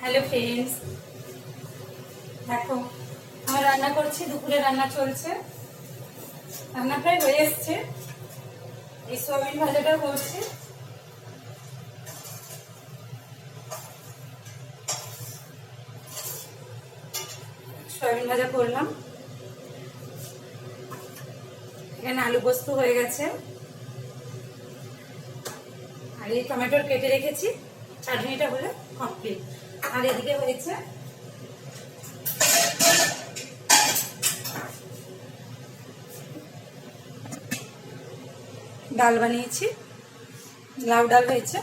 Hello friends, देखो আমার রান্না করছি। দুপুরে রান্না চলছে, রান্না প্রায় হয়ে এসছে। এই সয়াবিন ভাজাটা করছি। সয়াবিন ভাজা করলাম, এখানে আলু পোস্ত হয়ে গেছে, আর এই টমেটোর কেটে রেখেছি। চাটনিটা হলে কমপ্লিট। আর এদিকে হয়েছে ডাল বানিয়েছি, লাউ ডাল হয়েছে।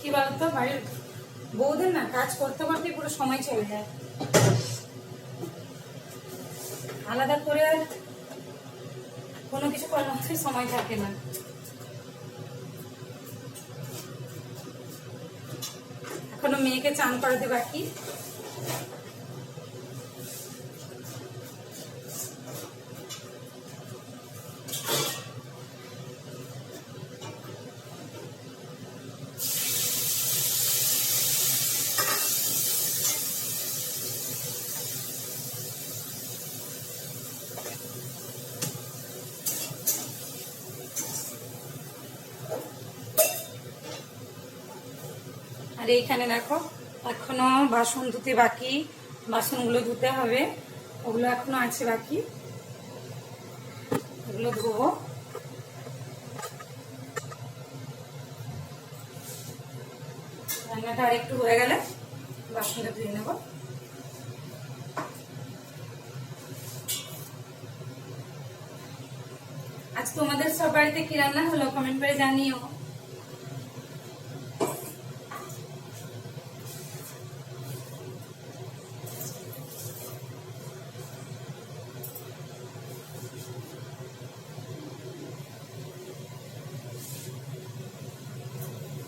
কি বলতো, বাড়ির বউদের না কাজ করতে করতে পুরো সময় চলে যায়, আলাদা করে কোনো কিছু করার সময় থাকে না। এখনো মেয়েকে চান করাতে বাকি। আর এইখানে দেখো এখনো বাসন ধুতে বাকি, বাসনগুলো ধুতে হবে, ওগুলো এখনো আছে বাকি, ওগুলো ধোবো। রান্নাটা আর একটু হয়ে গেলে বাসনটা ধুয়ে নেব। আজ তোমাদের সব বাড়িতে কি রান্না হলো কমেন্ট করে জানিও।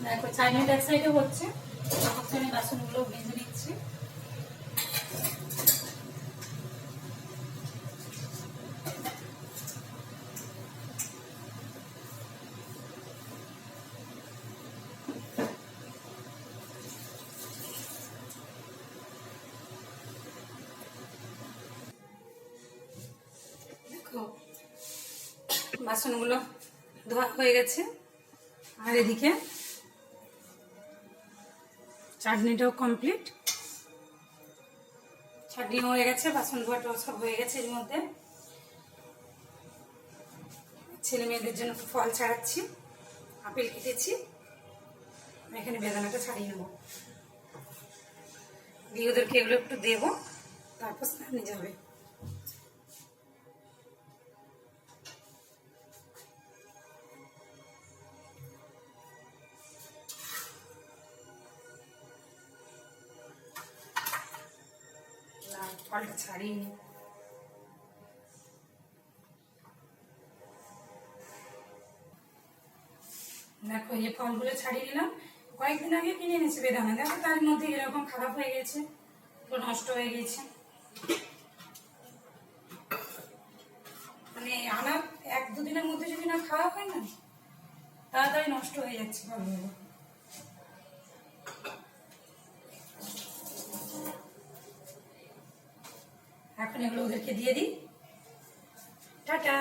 দেখো চাইনিজ এক সাইডে হচ্ছে, আমি বাসনগুলো ভেজে নিচ্ছি। দেখো বাসনগুলো ধোয়া হয়ে গেছে, আর এদিকে চাটনিটাও কমপ্লিট। চাটনি হয়ে গেছে, বাসন ধোয়াটাও সব হয়ে গেছে। এর মধ্যে ছেলে মেয়েদের জন্য ফল ছাড়াচ্ছি, আপেল কেটেছি, এখানে বেদানাটা ছাড়িয়ে নেবো, দিয়ে ওদেরকে এগুলো একটু দেবো, তারপর স্নানে যাবে। ফলটা ছাড়িয়ে নি। দেখো এই ফলগুলো ছাড়িয়ে নিলাম। কয়েকদিন আগে কিনে এনেছি বেদানা, দেখো তার মধ্যে এরকম খারাপ হয়ে গেছে, পুরো নষ্ট হয়ে গেছে। মানে আনা এক দুদিনের মধ্যে যদি না খাওয়া হয় না, তাড়াতাড়ি নষ্ট হয়ে যাচ্ছে ফলগুলো। এখন এগুলো ওদেরকে দিয়ে দিই। টাটা।